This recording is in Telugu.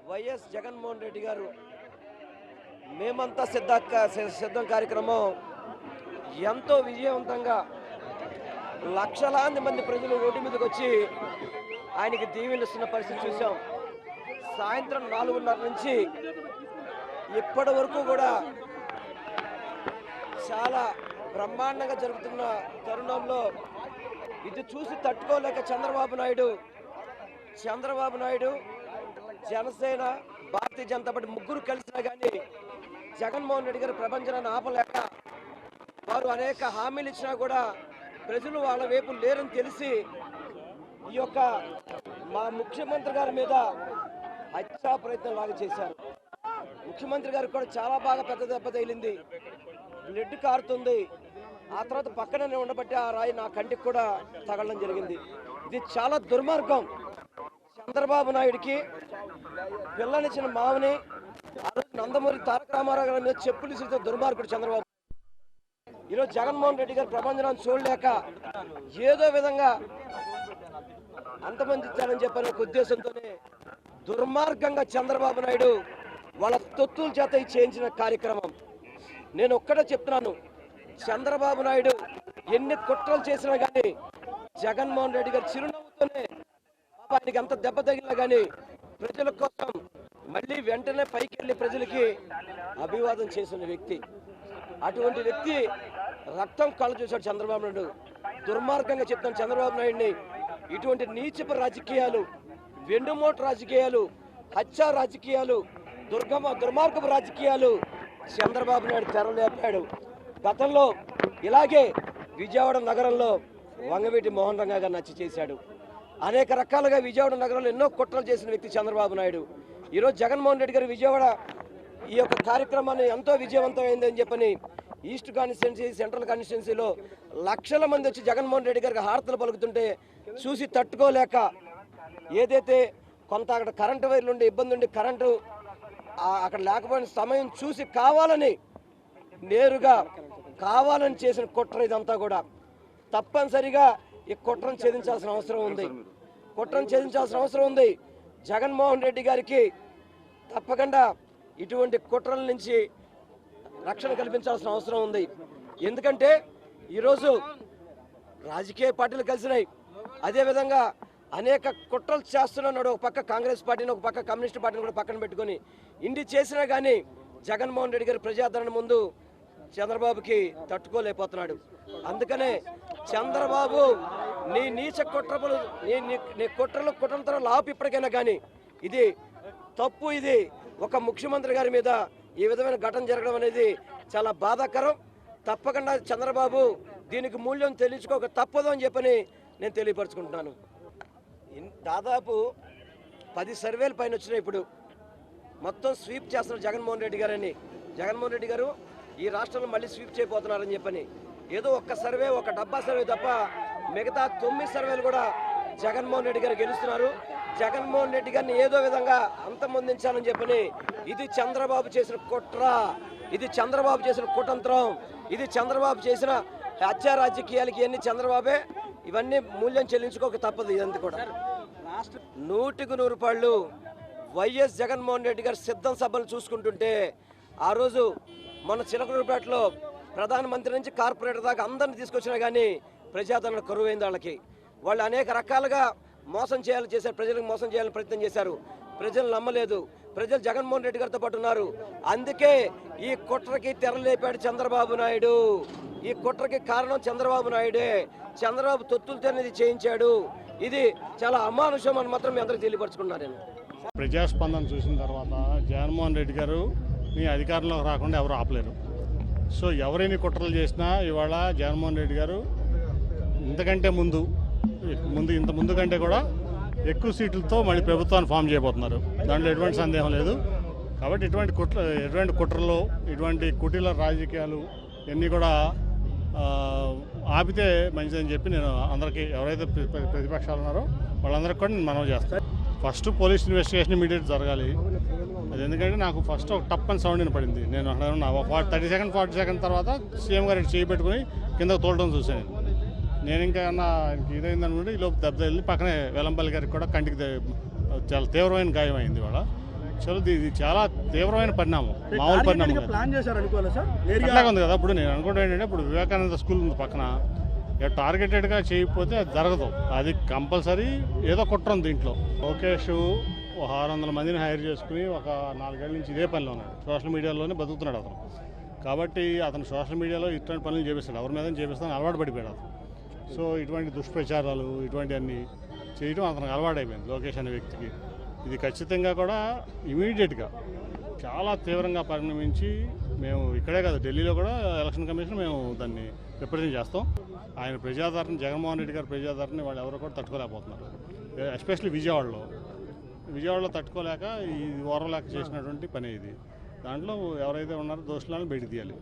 వైఎస్ జగన్మోహన్ రెడ్డి గారు మేమంతా సిద్ధం కార్యక్రమం ఎంతో విజయవంతంగా లక్షలాది మంది ప్రజలు రోడ్డు మీదకి వచ్చి ఆయనకి దీవెనిస్తున్న పరిస్థితి చూసాం. సాయంత్రం 4:30 నుంచి ఇప్పటి వరకు కూడా చాలా బ్రహ్మాండంగా జరుగుతున్న తరుణంలో ఇది చూసి తట్టుకోలేక చంద్రబాబు నాయుడు జనసేన భారతీయ జనతా పార్టీ ముగ్గురు కలిసినా కానీ జగన్మోహన్ రెడ్డి గారి ప్రపంచాన్ని ఆపలేక వారు అనేక హామీలు ఇచ్చినా కూడా ప్రజలు వాళ్ళ వైపు లేరని తెలిసి ఈ యొక్క మా ముఖ్యమంత్రి గారి మీద హత్యా ప్రయత్నం లాగా చేశారు. ముఖ్యమంత్రి గారికి కూడా చాలా బాగా పెద్ద దెబ్బ తగిలింది, బ్లడ్ కారుతుంది. ఆ తర్వాత పక్కనే ఉండబట్టి ఆ రాయి నా కంటికి కూడా తగలడం జరిగింది. ఇది చాలా దుర్మార్గం. చంద్రబాబు నాయుడికి పిల్లనిచ్చిన మామని ఆ రోజు నందమూరి తారక రామారావు గారి మీద చెప్పులు ఇస్తే దుర్మార్గుడు చంద్రబాబు. ఈరోజు జగన్మోహన్ రెడ్డి గారి ప్రపంచాన్ని చూడలేక ఏదో విధంగా అంతమందించాలని చెప్పని ఒక ఉద్దేశంతోనే దుర్మార్గంగా చంద్రబాబు నాయుడు వాళ్ళ తొత్తుల చేత చేయించిన కార్యక్రమం. నేను ఒక్కడే చెప్తున్నాను, చంద్రబాబు నాయుడు ఎన్ని కుట్రలు చేసినా కానీ జగన్మోహన్ రెడ్డి గారు చిరునవ్వుతోనే ఆయనకి అంత దెబ్బ తగిలినా కానీ ప్రజల కోసం మళ్ళీ వెంటనే పైకి వెళ్ళి ప్రజలకి అభివాదం చేసిన వ్యక్తి. అటువంటి వ్యక్తి రక్తం కళ్ళు చూశాడు చంద్రబాబు నాయుడు. దుర్మార్గంగా చెప్తాను చంద్రబాబు నాయుడిని. ఇటువంటి నీచపు రాజకీయాలు, వెండుమోటు రాజకీయాలు, హత్యా రాజకీయాలు, దుర్మార్గపు రాజకీయాలు చంద్రబాబు నాయుడు తెరలేపాడు. గతంలో ఇలాగే విజయవాడ నగరంలో వంగవీటి మోహన్ రంగా గారిని హత్య చేశాడు. అనేక రకాలుగా విజయవాడ నగరంలో ఎన్నో కుట్రలు చేసిన వ్యక్తి చంద్రబాబు నాయుడు. ఈరోజు జగన్మోహన్ రెడ్డి గారు విజయవాడ ఈ యొక్క కార్యక్రమాన్ని ఎంతో విజయవంతమైందని చెప్పని ఈస్ట్ కాన్స్టిట్యున్సీ, సెంట్రల్ కాన్స్టిట్యున్సీలో లక్షల మంది వచ్చి జగన్మోహన్ రెడ్డి గారికి హారతలు పలుకుతుంటే చూసి తట్టుకోలేక ఏదైతే కొంత అక్కడ కరెంటు వైర్లు ఉండి ఇబ్బంది ఉండి కరెంటు అక్కడ లేకపోయిన సమయం చూసి నేరుగా కావాలని చేసిన కుట్ర ఇదంతా కూడా. తప్పనిసరిగా ఈ కుట్రను ఛేదించాల్సిన అవసరం ఉంది. జగన్మోహన్ రెడ్డి గారికి తప్పకుండా ఇటువంటి కుట్రల నుంచి రక్షణ కల్పించాల్సిన అవసరం ఉంది. ఎందుకంటే ఈరోజు రాజకీయ పార్టీలు కలిసినాయి, అదేవిధంగా అనేక కుట్రలు చేస్తున్నాడు. ఒక పక్క కాంగ్రెస్ పార్టీని, ఒక పక్క కమ్యూనిస్ట్ పార్టీని కూడా పక్కన పెట్టుకొని ఇన్ని చేసినా కానీ జగన్మోహన్ రెడ్డి గారి ప్రజాదరణ ముందు చంద్రబాబుకి తట్టుకోలేకపోతున్నాడు. అందుకనే చంద్రబాబు నీ నీచ కుట్రలు, నీ కుట్రలు ఆపు ఇప్పటికైనా కానీ. ఇది తప్పు. ఇది ఒక ముఖ్యమంత్రి గారి మీద ఈ విధమైన ఘటన జరగడం అనేది చాలా బాధాకరం. తప్పకుండా చంద్రబాబు దీనికి మూల్యం తెలుసుకోక తప్పదు అని చెప్పని నేను తెలియపరచుకుంటున్నాను. దాదాపు 10 సర్వేల పైన వచ్చినాయి. ఇప్పుడు మొత్తం స్వీప్ చేస్తున్నారు జగన్మోహన్ రెడ్డి గారని. జగన్మోహన్ రెడ్డి గారు ఈ రాష్ట్రంలో మళ్ళీ స్వీప్ చేయబోతున్నారని చెప్పని ఏదో ఒక్క సర్వే, ఒక డబ్బా సర్వే తప్ప మిగతా 9 సర్వేలు కూడా జగన్మోహన్ రెడ్డి గారు గెలుస్తున్నారు. జగన్మోహన్ రెడ్డి గారిని ఏదో విధంగా అంతమొందించాలని చెప్పని ఇది చంద్రబాబు చేసిన కుట్ర, ఇది చంద్రబాబు చేసిన కుతంత్రం, ఇది చంద్రబాబు చేసిన హత్యా రాజకీయాలకి ఇవన్నీ చంద్రబాబే. ఇవన్నీ మూల్యం చెల్లించుకోక తప్పదు. ఇదంతా కూడా 100కి 100 రూపాయలు వైఎస్ జగన్మోహన్ రెడ్డి గారు సిద్ధం సభలు చూసుకుంటుంటే ఆ రోజు మన చిలకలూరుపేటలో ప్రధానమంత్రి నుంచి కార్పొరేటర్ దాకా అందరిని తీసుకొచ్చినా కానీ ప్రజాదరణ కరువైంది. వాళ్ళు అనేక రకాలుగా మోసం చేశారు, ప్రజలకు మోసం చేయాలని ప్రయత్నం చేశారు. ప్రజలు నమ్మలేదు. ప్రజలు జగన్మోహన్ రెడ్డి గారితో పాటు ఉన్నారు. అందుకే ఈ కుట్రకి తెరలేపాడు చంద్రబాబు నాయుడు. ఈ కుట్రకి కారణం చంద్రబాబు నాయుడే. చంద్రబాబు తొత్తులతో ఇది చేయించాడు. ఇది చాలా అమానుషం అని మాత్రం మీ అందరికీ తెలియపరచుకున్నాను. నేను ప్రజాస్పందన చూసిన తర్వాత జగన్మోహన్ రెడ్డి గారు మీ అధికారంలోకి రాకుండా ఎవరు ఆపలేరు. సో ఎవరైనా కుట్రలు చేసినా ఇవాళ జగన్మోహన్ రెడ్డి గారు ఇంతకంటే ఇంత ముందు కంటే కూడా ఎక్కువ సీట్లతో మళ్ళీ ప్రభుత్వాన్ని ఫామ్ చేయబోతున్నారు. దాంట్లో ఎటువంటి సందేహం లేదు. కాబట్టి ఎటువంటి కుట్రలు, ఇటువంటి కుటీల రాజకీయాలు ఇవన్నీ కూడా ఆపితే మంచిదని చెప్పి నేను అందరికీ, ఎవరైతే ప్రతిపక్షాలు ఉన్నారో వాళ్ళందరికీ కూడా నేను మనవి చేస్తాను. ఫస్ట్ పోలీస్ ఇన్వెస్టిగేషన్ ఇమీడియట్ జరగాలి. అది ఎందుకంటే నాకు ఫస్ట్ ఒక టప్ అని సౌండ్ వినపడింది. నేను అక్కడ ఉన్నా 30 సెకండ్ 40 సెకండ్ తర్వాత సీఎం గారికి చేయి పెట్టుకుని కిందకు తోలడం చూశాను. నేను ఇంకా ఇదైందనుకుంటే ఈ లోపు దెబ్బ వెళ్ళి పక్కనే వెల్లంపల్లి గారికి కూడా కంటికి చాలా తీవ్రమైన గాయం అయింది. వాళ్ళ చలో ఇది చాలా తీవ్రమైన పరిణామం, మామూలు పరిణామం ప్లాన్ చేశారు అనుకోవాలి సార్. అట్లాగే ఉంది కదా. ఇప్పుడు నేను అనుకుంటా ఏంటంటే, ఇప్పుడు వివేకానంద స్కూల్ ఉంది పక్కన, టార్గెటెడ్గా చేయకపోతే అది జరగదు. అది కంపల్సరీ ఏదో కుట్ర ఉంది దీంట్లో. లోకేష్ 600 మందిని హైర్ చేసుకుని ఒక 4 ఏళ్ళ నుంచి ఇదే పనిలో ఉన్నాడు. సోషల్ మీడియాలోనే బతుకుతున్నాడు అతను. కాబట్టి అతను సోషల్ మీడియాలో ఇట్లాంటి పనులు చేపిస్తాడు, ఎవరి మీద చేపిస్తాను అలవాటు పడిపోయాడు అతను. సో ఇటువంటి దుష్ప్రచారాలు ఇటువంటివన్నీ చేయడం అతనికి అలవాటు అయిపోయింది లోకేష్ అనే వ్యక్తికి. ఇది ఖచ్చితంగా కూడా ఇమీడియట్గా చాలా తీవ్రంగా పరిణమించి మేము ఇక్కడే కాదు ఢిల్లీలో కూడా ఎలక్షన్ కమిషన్ మేము దాన్ని రిప్రజెంట్ చేస్తాం. ఆయన ప్రజాదరణ, జగన్మోహన్ రెడ్డి గారి ప్రజాదరణ వాళ్ళు ఎవరు కూడా తట్టుకోలేకపోతున్నారు. ఎస్పెషల్లీ విజయవాడలో తట్టుకోలేక ఈ ఓర్వలేక చేసినటువంటి పని ఇది. దాంట్లో ఎవరైతే ఉన్నారో దోషులను బయటకు తీయాలి.